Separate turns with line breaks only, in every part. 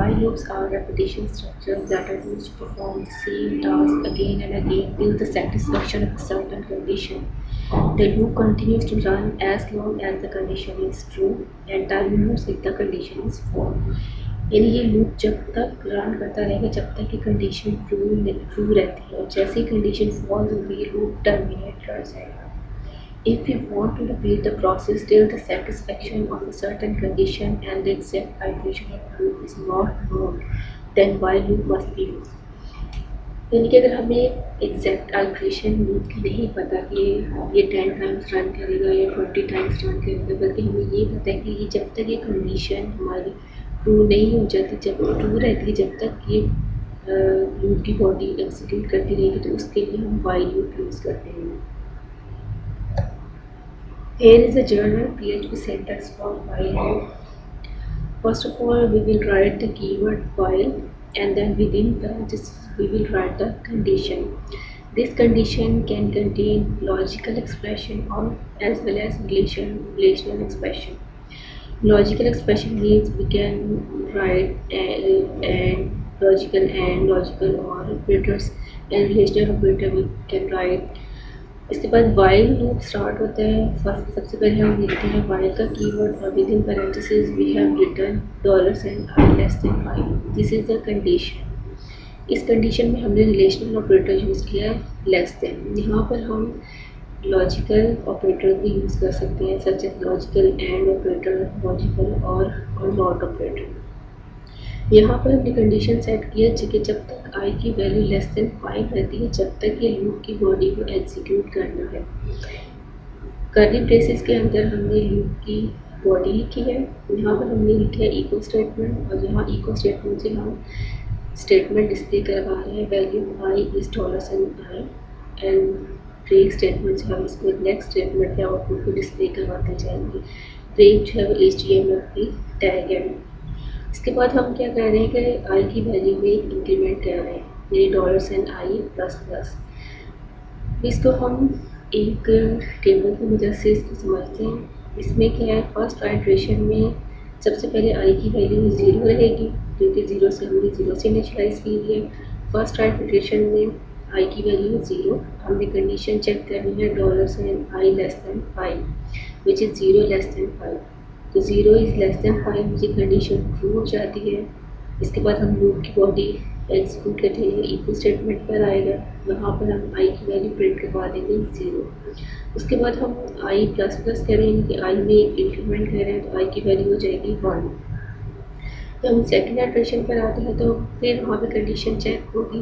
while loops are repetition structures that are used to perform the same task again and again till the satisfaction of a certain condition. The loop continues to run as long as the condition is true and terminates if the condition is false. यानी ये loop जब तक run करता रहेगा जब तक कि condition true रहती है और जैसे ही कंडीशन फॉल्स होगी ये लूप टर्मिनेट कर जाएगा. If we want to repeat the process till the satisfaction of a certain condition and the exact iteration of the loop is not known, then while loop must be used. यानी कि अगर हमें exact iteration loop की नहीं पता कि ये 10 times run करेगा या 20 टाइम्स रन करेगा, बल्कि हमें ये पता है कि ये जब तक ये कंडीशन हमारी ट्रू नहीं हो जाती, जब ट्रू रहती है, जब तक ये लूप की बॉडी एग्जीक्यूट करती रहेगी, तो उसके लिए हम वाइल लूप यूज़ करते हैं. Here is a general PHP syntax for while loop. First of all, we will write the keyword while, and then within parentheses we will write the condition. This condition can contain logical expression or as well as relational expression. Logical expression means we can write and logical or operators, and relational operator we can write. इसके बाद while loop start होता है. First सबसे पहले हम लिखते हैं while का कीवर्ड और with in parenthesis we have written $i less than 5. This is the condition. इस कंडीशन में हमने रिलेशनल ऑपरेटर यूज़ किया है लेस देन. यहाँ पर हम लॉजिकल ऑपरेटर भी यूज़ कर सकते हैं such as logical and operator, logical और नॉट ऑपरेटर. यहाँ पर हमने कंडीशन सेट किया कि जब तक i की वैल्यू लेस देन 5 रहती है जब तक ये लूप की बॉडी को एग्जीक्यूट करना है. कर्ली ब्रेसेस के अंदर हमने लूप की बॉडी लिखी है. यहाँ पर हमने लिखा है इको स्टेटमेंट और यहाँ इको स्टेटमेंट से हम स्टेटमेंट डिस्प्ले करवा रहे हैं value i is $i and break statement से हम इसको नेक्स्ट स्टेटमेंट के आउटपुट को डिस्प्ले करवाते जाएंगे. ब्रेक जो है वो HTML की टैग है. इसके बाद हम क्या कर रहे हैं कि i की वैल्यू में इंक्रीमेंट कर रहे हैं यानी $i प्लस प्लस. इसको हम एक टेबल की मदद से इसको समझते हैं. इसमें क्या है, फर्स्ट आइट्रेशन में सबसे पहले i की वैल्यू 0 रहेगी क्योंकि 0 से हमने 0 से इनिशियलाइज की है. फर्स्ट आइट्रेशन में i की वैल्यू 0. हमने कंडीशन चेक करनी है $i less than 5 which is 0 less than 5. तो 0 इज़ लेस देन 5 ये कंडीशन ट्रू हो जाती है. इसके बाद हम लूप की बॉडी एग्जीक्यूट करते हैं. इको स्टेटमेंट पर आएगा, वहाँ पर हम i की वैल्यू प्रिंट करवा देंगे 0. उसके बाद हम i प्लस प्लस करेंगे कि i में एक इंक्रीमेंट कर रहे हैं तो i की वैल्यू हो जाएगी 1. तो हम सेकेंड आइट्रेशन पर आते हैं तो फिर वहाँ पे कंडीशन चेक होगी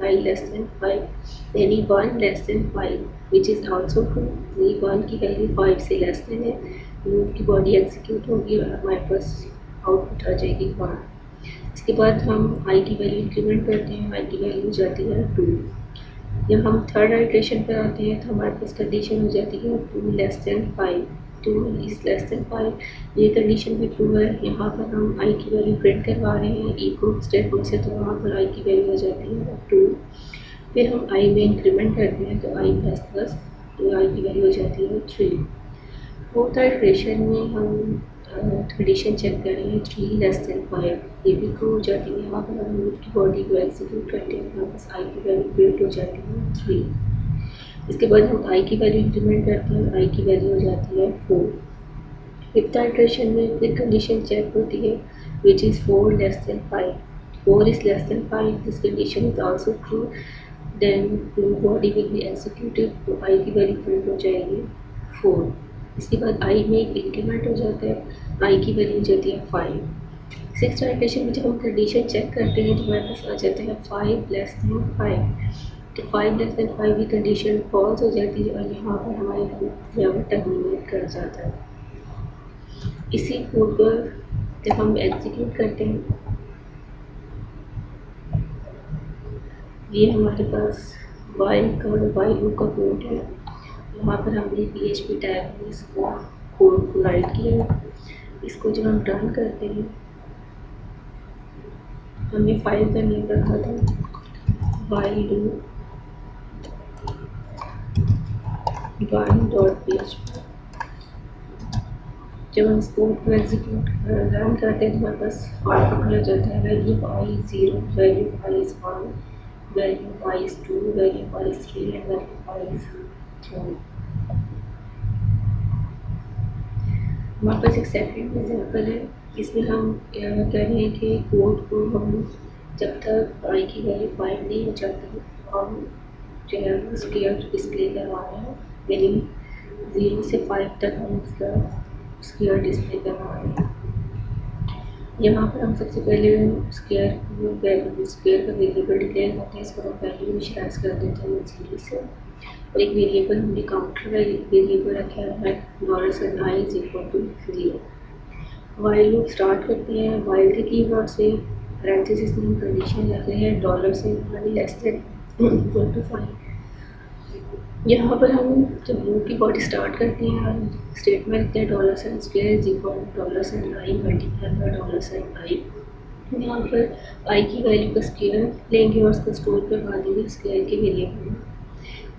$i लेस देन 5 यानी 1 less than 5 which is also true. ये 1 की वैल्यू 5 से लेस देन है. लूप की बॉडी एग्जीक्यूट होगी और हमारे पास आउटपुट आ जाएगी 1. इसके बाद हम i की वैल्यू इंक्रीमेंट करते हैं. i की वैल्यू हो जाती है 2. जब हम थर्ड आइट्रेशन पर आते हैं तो हमारे पास कंडीशन हो जाती है 2 less than 5. 2 is less than 5 ये कंडीशन भी ट्रू है. यहाँ पर हम i की वैल्यू प्रिंट करवा रहे हैं इको स्टेटमेंट से, तो वहाँ पर i की वैल्यू हो जाती है 2. फिर हम i में इंक्रीमेंट करते हैं तो i प्लस प्लस, तो i की वैल्यू हो जाती है 3. फोर्थ आइट्रेशन में हम कंडीशन चेक कर रहे हैं 3 लेस देन 5 ये भी ट्रू हो जाती है. यहाँ पर हम लूप की बॉडी को एग्जीक्यूट करते हैं, हमारे पास i की वैल्यू प्रिंट हो जाती है 3. इसके बाद हम i की वैल्यू इंक्रीमेंट करते हैं, i की वैल्यू हो जाती है 4. फिफ्थ आइट्रेशन में फिर कंडीशन चेक होती है which is 4 less than 5. 4 is less than 5 this condition is also true. Then loop body will be executed तो i की वैल्यू प्रिंट हो जाएगी 4. इसके बाद i में एक इंक्रीमेंट हो जाता है, i की वैल्यू हो जाती है 5. सिक्स आइट्रेशन में जब हम कंडीशन चेक करते हैं तो हमारे पास आ जाता है 5 लेस देन 5. तो 5 लेस देन 5 की कंडीशन फॉल्स हो जाती है और यहाँ पर हमारे लूप जो है टर्मिनेट कर जाता है. इसी कोड को जब हम एग्जीक्यूट करते हैं ये हमारे पास वाइल लूप का कोड है. वहाँ पर हमने PHP टैग में इसको कोड को राइट किया. इसको जब हम रन करते हैं हमने फाइल का नेम रखा था वाइल लूप 1.php. जब हम इस कोड को एग्जीक्यूट रन करते हैं तो हमारे पास आउटपुट मिल जाता है value I is 0, value I is 1, value I is 2, value I is 3 and value I is 4। हमारे पास एक सेकंड एग्जाम्पल है। इसमें हम कह रहे हैं कि कोड को हम जब तक आई की वैल्यू 5 नहीं हो जाती हम जो है स्क्वायर डिस्प्ले करवा रहे हैं, यानी 0 से 5 तक हम उसका स्क्वायर डिस्प्ले करवा रहे हैं। यहाँ पर हम सबसे पहले स्क्वायर का वेरिएबल डिक्लेयर करते हैं। इसको हम वैल्यू इनिशियलाइज कर देते हैं 0 से, और एक वेरिएबल हमने काउंटर वेरिएबल रखा है $i=0। वाइल लूप स्टार्ट करते हैं वाइल के कीवर्ड से, पैरेंथेसिस में हम कंडीशन रख रहे हैं डॉलर से लेस देन इक्वल टू 5। यहाँ पर हम जब लूप की बॉडी स्टार्ट करते हैं स्टेटमेंट लिखते हैं $2 $i मल्टीप्लाई बाय $i। यहाँ पर आई की वैल्यू का स्क्वायर लेंगे और उसको स्टोर करवा देंगे स्क्वायर के वेरिएबल में।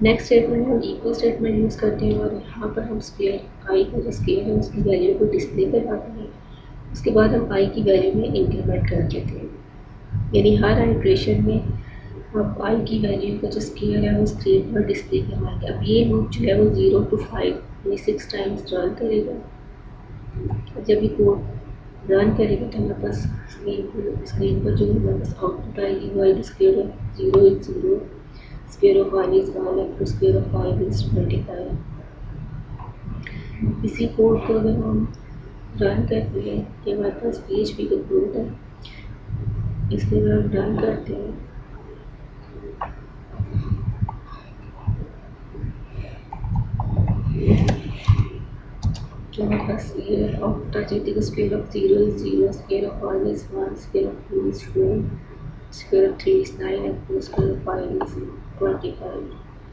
नेक्स्ट स्टेटमेंट हम इक्वल स्टेटमेंट यूज़ करते हैं और यहाँ पर हम स्क्वायर आई का जो स्क्वायर है उसकी वैल्यू को डिस्प्ले करवाते हैं। उसके बाद हम आई की वैल्यू में इंक्रीमेंट कर देते हैं, यानी हर आइट्रेशन में अब आई की वैल्यू का जो स्क्वायर है वो स्क्रीन पर डिस्प्ले करवाएंगे। अब ये लूप जो है वो 0 to 5 यानी 6 टाइम्स रन करेगा। जब ये कोड रन करेगा तो हमारे पास स्क्रीन पर जो हमारे पास आउटपुट आएगी वो आएगी square of 0 is 0, square of 1 is 1 and square of 5 is 25। इसी कोड को अगर हम रन करते हैं कि हमारे पास PHP का कोड है, इसके अगर हम रन करते हैं जो हमारे पास ये आउटपुट आ जाती है square of 0 is 0, square of 1 is 1, square of 2 is 4, square of 3 is 9 and square of 5 is 25।